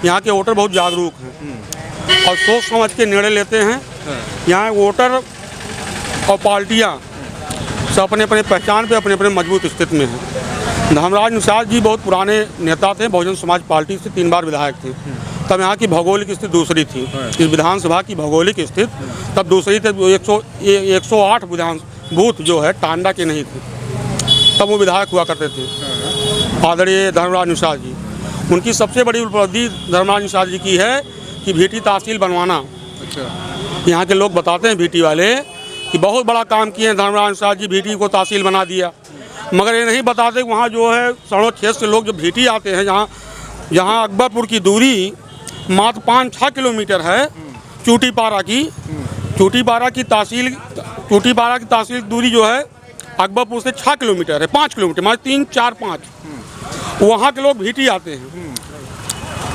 यहाँ के वोटर बहुत जागरूक हैं और सोच समझ के निर्णय लेते हैं। यहाँ वोटर और पार्टियाँ सब अपने अपने पहचान पे अपने अपने मजबूत स्थिति में हैं। धर्मराज निषाद जी बहुत पुराने नेता थे, बहुजन समाज पार्टी से 3 बार विधायक थे। तब यहाँ की भौगोलिक स्थिति दूसरी थी, इस विधानसभा की भौगोलिक स्थिति तब दूसरी थी। 108 विधान बूथ जो है टांडा के नहीं थे, तब वो विधायक हुआ करते थे आदरणीय धर्मराज निषाद जी। उनकी सबसे बड़ी उपलब्धि धर्मराज निषाद जी की है कि भीटी तहसील बनवाना। यहाँ के लोग बताते हैं भीटी वाले कि बहुत बड़ा काम किए हैं धर्मराज निषाद जी, भीटी को तहसील बना दिया। मगर ये नहीं बताते वहाँ जो है सड़ों क्षेत्र से लोग जो भीटी आते हैं, जहाँ अकबरपुर की दूरी मात्र 5-6 किलोमीटर है चूटीपारा की तहसील दूरी जो है अकबरपुर से 6 किलोमीटर है, 5 किलोमीटर मतलब 3, 4, 5 वहाँ के लोग भीटी आते हैं।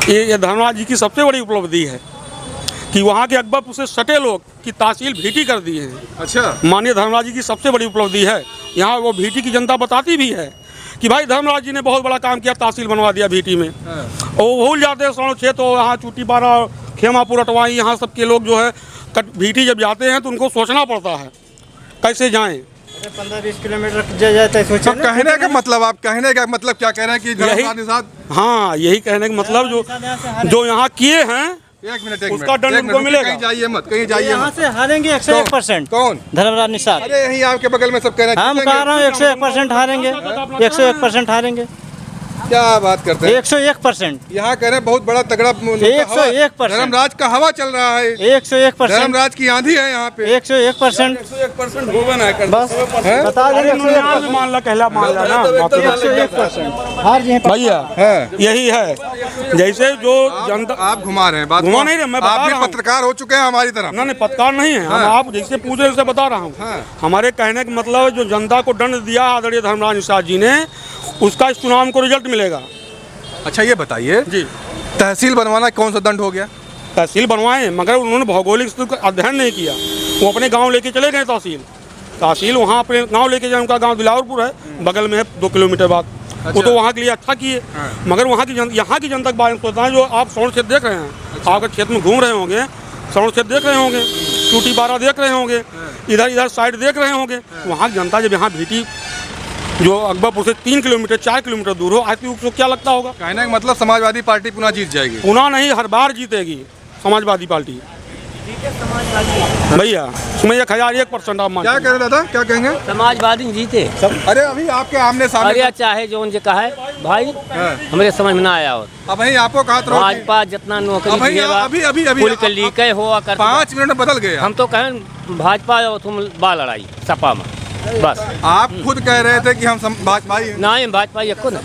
ये धर्मराज जी की सबसे बड़ी उपलब्धि है कि वहाँ के अकबरपुर से सटे लोग की तहसील भीटी कर दिए हैं। अच्छा, माननीय धर्मराज जी की सबसे बड़ी उपलब्धि है। यहाँ वो भीटी की जनता बताती भी है कि भाई धर्मराज जी ने बहुत बड़ा काम किया, तहसील बनवा दिया भीटी में। और वो भूल जाते हैं सड़ों क्षेत्र, यहाँ चूटीपारा, खेमापुर, अटवाई, यहाँ सब के लोग जो है भीटी जब जाते हैं तो उनको सोचना पड़ता है कैसे जाएँ। 15-20 किलोमीटर जाता है। तो कहने का मतलब, आप कहने का मतलब क्या कह रहे हैं कि धर्मराज निषाद? हाँ, यही कहने का मतलब जो यहाँ किए हैं एक मिनट उसका दंड उनको मिलेगा। कहीं जाइए मत, कहीं जाइए यहाँ मत। से हारेंगे 101%। कौन? धर्मराज निषाद। अरे यहीं आपके बगल में सब कह रहे हैं। हम कह रहा हूँ 101% हारेंगे, 101% हारेंगे। क्या बात करते हैं? 101%। यहाँ कह रहे हैं बहुत बड़ा तगड़ा 101%। धर्मराज का हवा चल रहा है, 101%। धर्मराज की आंधी है यहाँ पे। 101%। 101% भुवन है बस बता देंगे। मान ला कहला मान ला ना 101% हार जी भैया, यही है। जैसे जो जनता आप घुमा रहे हैं बात, घुमा नहीं रहे, मैं बता आप भी रहा हूँ। पत्रकार हो चुके हैं हमारी तरफ। ना नहीं, पत्रकार नहीं है हम, आप जैसे पूछ रहे उसे बता रहा हूँ। हमारे कहने का मतलब जो जनता को दंड दिया आदरणीय धर्मराज निषाद जी ने, उसका इस चुनाव को रिजल्ट मिलेगा। अच्छा ये बताइए जी, तहसील बनवाना कौन सा दंड हो गया? तहसील बनवाए मगर उन्होंने भौगोलिक स्थिति का अध्ययन नहीं किया। वो अपने गांव लेके चले गए तहसील वहाँ अपने गांव लेके जाए। उनका गांव दिलावरपुर है, बगल में है 2 किलोमीटर बाद। वो तो वहाँ के लिए अच्छा किए, मगर यहाँ की जनता के बारे में सोचता है। जो आप सौर क्षेत्र देख रहे हैं, आपके क्षेत्र में घूम रहे होंगे, सौर क्षेत्र देख रहे होंगे, चूटीपारा देख रहे होंगे, इधर साइड देख रहे होंगे। वहाँ की जनता जब यहाँ भीटी जो अकबरपुर से 3 किलोमीटर 4 किलोमीटर दूर हो आती, उसको क्या लगता होगा? कहने का मतलब समाजवादी पार्टी पुनः जीत जाएगी। पुनः नहीं, हर बार जीतेगी समाजवादी पार्टी भैया। उसमें 1001% आप क्या कह रहे दादा, क्या कहेंगे? समाजवादी जीते। अरे अभी आपके आमने सामने। अरे चाहे जो उनसे कहा है भाई, हमारे समझ में ना आया हो। अब वही आपको कहा था भाजपा जितना नौकरी अभी हुआ कर 5 मिनट में बदल गए। हम तो कहें भाजपा तुम बा लड़ाई सपा में बस। आप खुद कह रहे थे कि हम भाजपा नहीं, भाजपा एको ना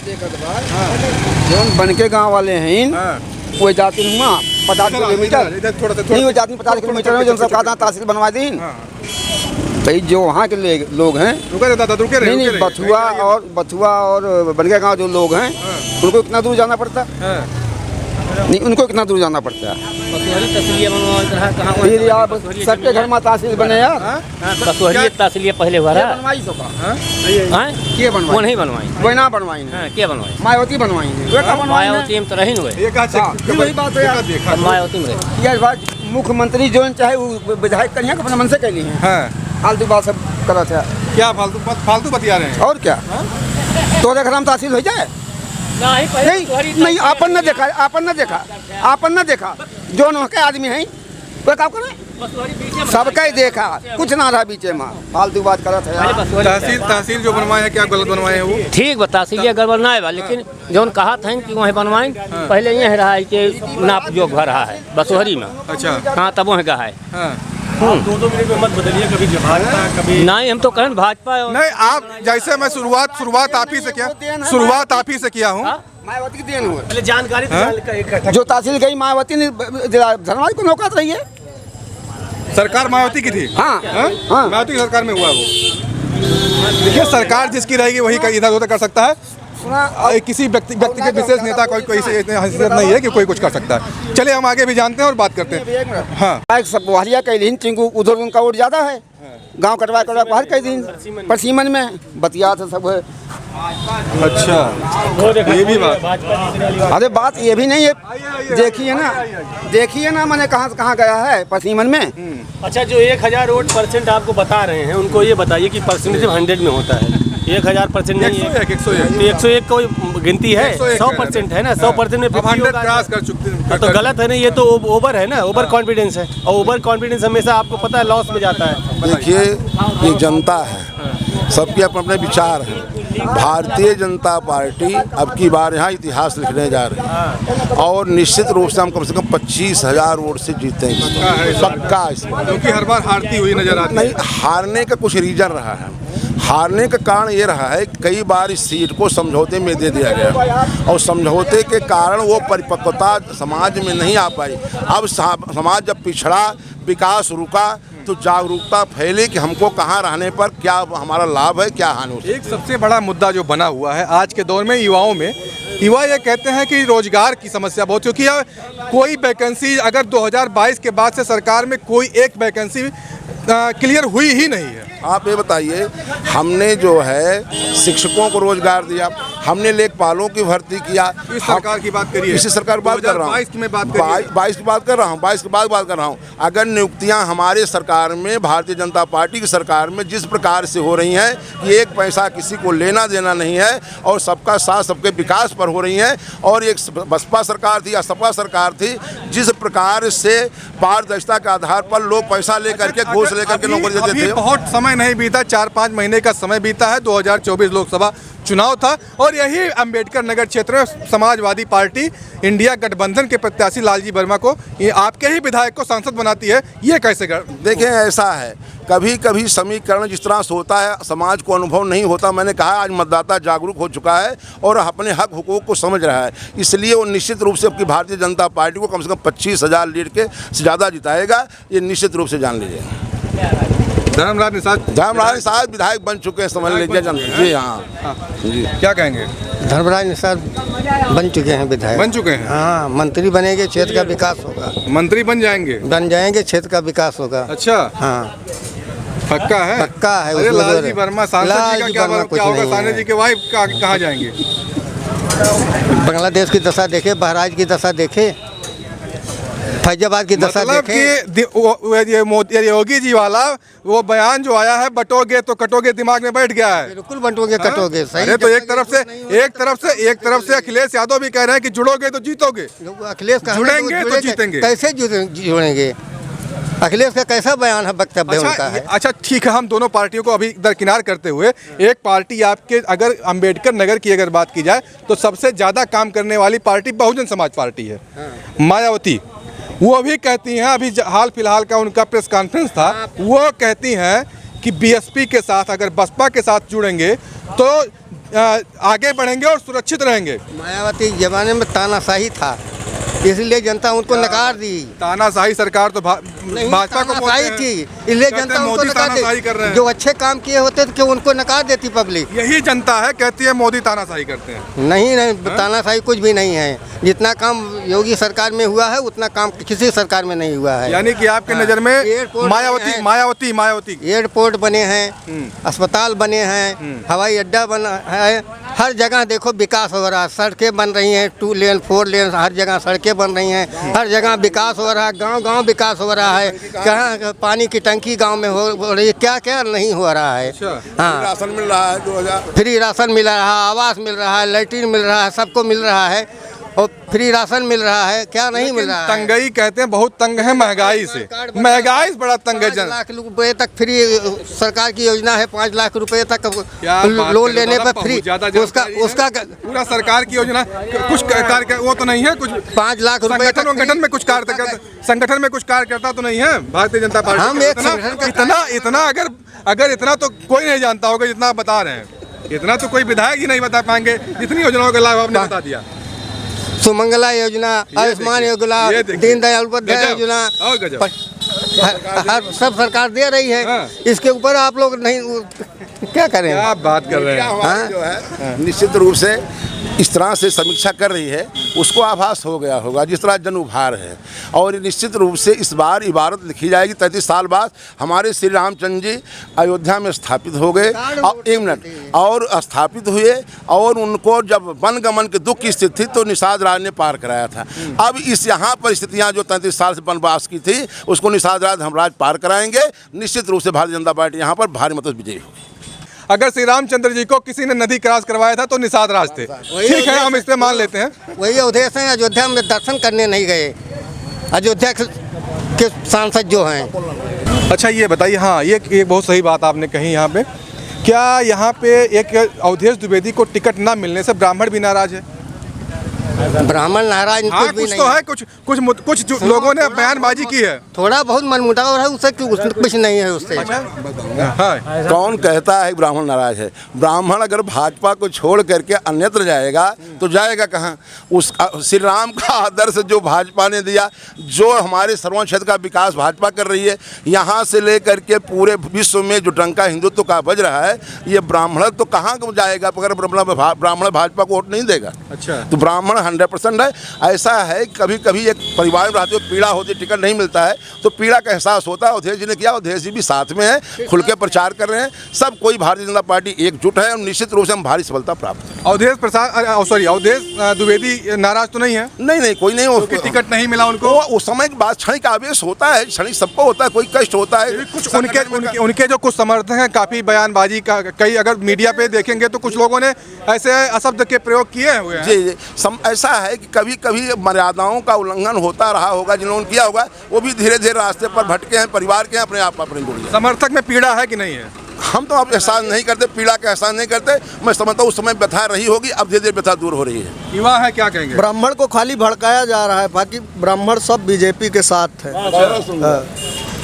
जो बनके गांव वाले हैं वो जाती हुआ 50 किलोमीटर नहीं, वो जाती 50 किलोमीटर में जो सब कहा तहसील बनवा दी भाई। जो वहाँ के लोग हैं, नहीं बथुआ और बनके गांव जो लोग हैं, उनको कितना दूर जाना पड़ता नहीं, उनको कितना दूर जाना पड़ता है। फिर आप सबके घर में तहसील बने यार। तहसील पहले हुआ रहा वो नहीं बनवाई, वो ना बनवाई क्या बनवाई? मायावती बनवाई मायावती में तो रही वही बात है। मायावती में मुख्यमंत्री जो चाहे वो विधायक कन्या अपने मन से कैली है। फालतू बात सब करत है। क्या फालतू बतिया रहे हैं? और क्या तो घर में तहसील हो जाए? नहीं, आपन न देखा जो के आदमी है वो काम करे, सबका ही देखा, कुछ ना रहा बीचे में। फालतू बात करत है। तहसील जो बनवाए हैं क्या गलत बनवाए हैं? वो ठीक तहसील गड़बड़ ना है, लेकिन जो कहा था कि वहीं बनवाएं पहले ये रहा है कि नाप जो घर रहा है बसोहरी में। अच्छा, हाँ तब वहीं कहा है। 2 मिनट में मत बदलिए, कभी भाजपा कभी नहीं। हम तो कहें भाजपा नहीं। आप जैसे मैं शुरुआत आप ही से किया हूँ। मायावती की देन हुआ पहले जानकारी जो तहसील गई, मायावती ने धर्मराज को नौकत रही है। सरकार मायावती की थी। हाँ। मायावती की सरकार में हुआ वो। देखिए सरकार जिसकी रहेगी वही इधर उधर कर सकता है। किसी व्यक्ति के विशेष नेता कोई हैसियत नहीं है कि कोई कुछ कर सकता है। चलिए हम आगे भी जानते हैं और बात करते हैं। हाँ, सब वाहिया कई दिन चिंकू उधर उनका वोट ज्यादा है, गांव कटवा बाहर कई दिन परसीमन में बतिया था सब है। अच्छा, ये भी बात। अरे बात ये भी नहीं है, देखिए ना मैंने कहाँ गया है परसीमन में। अच्छा, जो 1000 वोट परसेंट आपको बता रहे हैं, उनको ये बताइए कि परसेंटेज 100 में होता है। 1000% नहीं है, 101 कोई गिनती है, 100% है ना, 100% में 100 क्रॉस कर चुके हैं तो गलत है ना, ये तो ओवर है ना, ओवर कॉन्फिडेंस है, और ओवर कॉन्फिडेंस हमेशा आपको पता है लॉस में जाता है। देखिए, ये जनता है, सबके अपने अपने विचार हैं। भारतीय जनता पार्टी अब की बार यहाँ इतिहास लिखने जा रही है और निश्चित रूप से हम कम से कम 25,000 वोट से जीतेंगे, पक्का। इसमें क्योंकि हर बार हारती हुई नजर आती है। नहीं, हारने का कुछ रीजन रहा है। हारने का कारण ये रहा है कि कई बार इस सीट को समझौते में दे दिया गया और समझौते के कारण वो परिपक्वता समाज में नहीं आ पाई। अब समाज जब पिछड़ा, विकास रुका, तो जागरूकता फैले कि हमको कहाँ रहने पर क्या हमारा लाभ है, क्या हानि है। एक सबसे बड़ा मुद्दा जो बना हुआ है आज के दौर में युवाओं में, युवा ये कहते हैं कि रोजगार की समस्या बहुत, क्योंकि कोई वैकेंसी अगर 2022 के बाद से सरकार में कोई एक वैकेंसी क्लियर हुई ही नहीं है। आप ये बताइए, हमने जो है शिक्षकों को रोजगार दिया, हमने लेखपालों की भर्ती किया। इस सरकार की बात करिए, इसी सरकार की बात कर रहा हूँ, 2022 में बात करिए, 22 की बात कर रहा हूँ, 22 के बाद बात कर रहा हूँ। अगर नियुक्तियाँ हमारे सरकार में, भारतीय जनता पार्टी की सरकार में जिस प्रकार से हो रही हैं कि एक पैसा किसी को लेना देना नहीं है और सबका साथ सबके विकास पर हो रही हैं, और एक बसपा सरकार थी या सपा सरकार थी, जिस प्रकार से पारदर्शिता के आधार पर लोग पैसा लेकर के, घूस लेकर के नौकरी देते थे। बहुत समय नहीं बीता, 4-5 महीने का समय बीता है, 2024 लोकसभा चुनाव था और यही अंबेडकर नगर क्षेत्र में समाजवादी पार्टी इंडिया गठबंधन के प्रत्याशी लालजी वर्मा को, ये आपके ही विधायक को सांसद बनाती है। ये कैसे देखें, ऐसा है, कभी कभी समीकरण जिस तरह से होता है समाज को अनुभव नहीं होता। मैंने कहा आज मतदाता जागरूक हो चुका है और अपने हक हुकूक को समझ रहा है, इसलिए वो निश्चित रूप से अपनी भारतीय जनता पार्टी को कम से कम 25,000 लीड के से ज़्यादा जिताएगा। ये निश्चित रूप से जान लीजिए। धर्मराज निषाद विधायक बन चुके हैं, समझ लीजिए जनता। जी हाँ, जी क्या कहेंगे? धर्मराज निषाद बन चुके हैं विधायक, बन चुके हैं। हाँ, मंत्री बनेंगे, क्षेत्र का विकास होगा। मंत्री बन जाएंगे, क्षेत्र का विकास होगा। अच्छा, हाँ, पक्का है। अरे लालजी वर्मा सांसद जी का क्या होगा? सांसद जी के वाइफ कहाँ जाएंगे? बांग्लादेश की दशा देखे, बहराइच की दशा देखे, फैजाबाद की दशा देखे। योगी जी वाला वो बयान जो आया है, बटोगे तो कटोगे, दिमाग में बैठ गया है। बिल्कुल बंटोगे, कटोगे, सही। अरे तो एक तरफ से अखिलेश यादव भी कह रहे हैं कि जुड़ोगे तो जीतोगे। अखिलेश जुड़ेंगे तो जीतेंगे। कैसे जुड़ेंगे? अखिलेश का कैसा बयान है, वक्तव्य उनका है। अच्छा ठीक है, हम दोनों पार्टियों को अभी दरकिनार करते हुए, एक पार्टी आपके, अगर अंबेडकर नगर की अगर बात की जाए तो सबसे ज़्यादा काम करने वाली पार्टी बहुजन समाज पार्टी है। मायावती, वो भी कहती हैं, अभी हाल फिलहाल का उनका प्रेस कॉन्फ्रेंस था, वो कहती हैं कि बीएसपी के साथ, अगर बसपा के साथ जुड़ेंगे तो आगे बढ़ेंगे और सुरक्षित रहेंगे। मायावती जमाने में तानाशाही था, इसलिए जनता उनको नकार दी। तानाशाही सरकार तो भाजपा को थी, इसलिए जनता उनको तानाशाही कर रहे हैं। जो अच्छे काम किए होते थे उनको नकार देती पब्लिक। यही जनता है, कहती है मोदी तानाशाही करते हैं। नहीं, तानाशाही कुछ भी नहीं है। जितना काम योगी सरकार में हुआ है उतना काम किसी सरकार में नहीं हुआ है। यानी कि आपके नज़र में मायावती एयरपोर्ट बने हैं, अस्पताल बने हैं, हवाई अड्डा बना है, हर जगह देखो विकास हो रहा है। सड़कें बन रही हैं, 2 लेन 4 लेन, हर जगह सड़कें बन रही हैं, हर जगह विकास हो रहा है, गांव विकास हो रहा है। कहाँ पानी की टंकी गांव में हो रही है, क्या क्या नहीं हो रहा है। हाँ, राशन मिल रहा है, 2000 फ्री राशन मिल रहा है, आवास मिल रहा है, लैट्रिन मिल रहा है, सबको मिल रहा है और फ्री राशन मिल रहा है। क्या नहीं मिल रहा है? तंगई कहते हैं, बहुत तंग है महंगाई से, महंगाई से बड़ा तंग है। 5 लाख रुपए तक फ्री सरकार की योजना है, 5 लाख रुपए तक लोन लेने पर फ्री। उसका पूरा सरकार की योजना, कुछ कार्य वो तो नहीं है, कुछ 5 लाख रुपए संगठन में कुछ कार्य करता तो नहीं है भारतीय जनता पार्टी। हम इतना अगर इतना तो कोई नहीं जानता होगा जितना आप बता रहे हैं। इतना तो कोई विधायक ही नहीं बता पाएंगे जितनी योजनाओं का लाभ आपने बता दिया। सुमंगला योजना, आयुष्मान योजना, दीनदयाल उपाध्याय योजना, सब सरकार दे रही है। हाँ। इसके ऊपर आप लोग नहीं क्या करें? क्या आप बात कर रहे हैं? हमारी जो है निश्चित रूप से इस तरह से समीक्षा कर रही है, उसको आभास हो गया होगा जिस तरह जन उभार है। और निश्चित रूप से इस बार इबारत लिखी जाएगी 33 साल बाद हमारे श्री रामचंद्र जी अयोध्या में स्थापित हो गए और 1 मिनट और स्थापित हुए, और उनको जब वनगमन के दुख की स्थिति थी तो निषाद राज ने पार कराया था। अब इस यहाँ पर स्थितियाँ जो 33 साल से वनवास की थी उसको निषाद राज हम राज पार कराएंगे। निश्चित रूप से भारतीय जनता पार्टी यहाँ पर भारी मतों से विजयी होगी। अगर श्री रामचंद्र जी को किसी ने नदी क्रॉस करवाया था तो निषाद राज थे। ठीक है, हम इस पे मान लेते हैं। वही उद्देश्य है, अयोध्या में दर्शन करने नहीं गए अयोध्या के सांसद जो हैं। अच्छा ये बताइए, हाँ ये बहुत सही बात आपने कही यहाँ पे। क्या यहाँ पे एक अवधेश द्विवेदी को टिकट ना मिलने से ब्राह्मण भी नाराज है? ब्राह्मण नाराज हाँ, कुछ भी कुछ नहीं तो है, कुछ जो लोगों ने बयानबाजी की है। थोड़ा बहुत मनमुटाव है, उससे कुछ नहीं है उससे। हाँ, कौन कहता है ब्राह्मण नाराज है? ब्राह्मण अगर भाजपा को छोड़ करके अन्यत्र जाएगा तो जाएगा कहाँ? उस श्री राम का आदर्श जो भाजपा ने दिया, जो हमारे सर्वन क्षेत्र का विकास भाजपा कर रही है, यहाँ से लेकर के पूरे विश्व में जो डंका हिंदुत्व का बज रहा है, ये ब्राह्मण तो कहाँ जाएगा अगर ब्राह्मण भाजपा को वोट नहीं देगा? अच्छा, तो ब्राह्मण 100% है। ऐसा है कभी कभी एक परिवार में रहते हुए पीड़ा होती, टिकट नहीं मिलता है तो पीड़ा का एहसास होता है। अवधेश जी ने किया, अवधेश जी भी साथ में है, खुल के प्रचार कर रहे हैं। सब कोई भारतीय जनता पार्टी एकजुट है और निश्चित रूप से हम भारी सफलता प्राप्त करें। अवधेश द्विवेदी नाराज तो नहीं है? नहीं, कोई नहीं, उसकी टिकट नहीं मिला उनको। उस समय के बाद क्षणिक आवेश होता है, क्षणिक सबको होता है, कोई कष्ट होता है। कुछ उनके जो कुछ समर्थक हैं काफी बयानबाजी का, कई अगर मीडिया पे देखेंगे तो कुछ लोगों ने ऐसे अशब्द के प्रयोग किए हुए हैं। जी, ऐसा है कि कभी कभी मर्यादाओं का उल्लंघन होता रहा होगा, जिन्होंने किया होगा वो भी धीरे धीरे रास्ते पर भटके हैं, परिवार के अपने आप अपने जुड़ गए। समर्थक में पीड़ा है कि नहीं है? हम तो आप एहसास नहीं करते, पीड़ा का एहसास नहीं करते। मैं समझता हूँ उस समय व्यथा रही होगी, अब धीरे धीरे व्यथा दूर हो रही है। युवा है, क्या कहेंगे? ब्राह्मण को खाली भड़काया जा रहा है, बाकी ब्राह्मण सब बीजेपी के साथ है।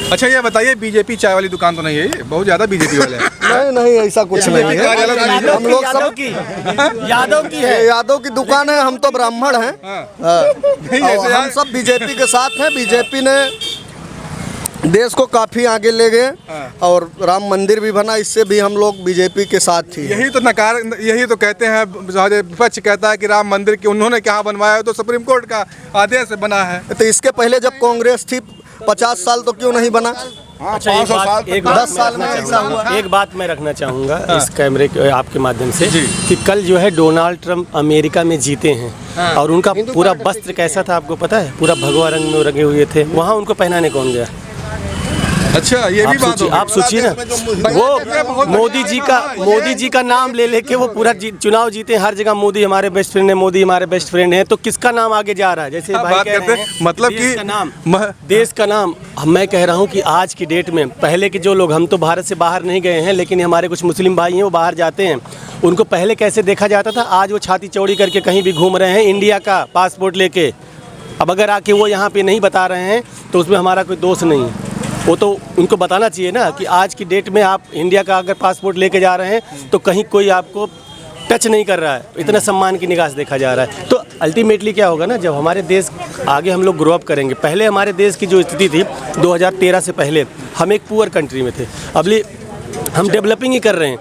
अच्छा ये बताइए, बीजेपी चाय वाली दुकान तो नहीं है? ये बहुत ज्यादा बीजेपी वाले हैं। नहीं, ऐसा कुछ नहीं है। हम लोग सब यादव की है, यादव की दुकान है, हम तो ब्राह्मण हैं। और हम सब बीजेपी के साथ हैं। बीजेपी ने देश को काफी आगे ले गए और राम मंदिर भी बना, इससे भी हम लोग बीजेपी के साथ ही। यही तो कहते हैं, विपक्ष कहता है कि राम मंदिर की उन्होंने कहाँ बनवाया, तो सुप्रीम कोर्ट का आदेश बना है। तो इसके पहले जब कांग्रेस थी 50 साल तो क्यों नहीं बना? अच्छा, 10 साल में ऐसा हुआ। एक बात मैं रखना चाहूँगा इस कैमरे के आपके माध्यम से कि कल जो है डोनाल्ड ट्रंप अमेरिका में जीते हैं और उनका पूरा वस्त्र कैसा था आपको पता है? पूरा भगवा रंग में रंगे हुए थे। वहाँ उनको पहनाने कौन गया? अच्छा, ये भी बात आप सोचिए ना, वो मोदी जी का नाम ले लेके वो पूरा चुनाव जीते, हर जगह मोदी हमारे बेस्ट फ्रेंड है, मोदी हमारे बेस्ट फ्रेंड है। तो किसका नाम आगे जा रहा है? जैसे भाई कह रहे हैं, मतलब कि देश का नाम मैं कह रहा हूँ कि आज की डेट में, पहले के जो लोग, हम तो भारत से बाहर नहीं गए हैं, लेकिन हमारे कुछ मुस्लिम भाई हैं वो बाहर जाते हैं, उनको पहले कैसे देखा जाता था, आज वो छाती चौड़ी करके कहीं भी घूम रहे हैं इंडिया का पासपोर्ट लेके। अब अगर आके वो यहाँ पे नहीं बता रहे हैं तो उसमें हमारा कोई दोष नहीं है। वो तो उनको बताना चाहिए ना कि आज की डेट में आप इंडिया का अगर पासपोर्ट लेके जा रहे हैं तो कहीं कोई आपको टच नहीं कर रहा है, इतना सम्मान की निगाह से देखा जा रहा है। तो अल्टीमेटली क्या होगा ना, जब हमारे देश आगे हम लोग ग्रो अप करेंगे, पहले हमारे देश की जो स्थिति थी 2013 से पहले हम एक पुअर कंट्री में थे, अब हम डेवलपिंग ही कर रहे हैं।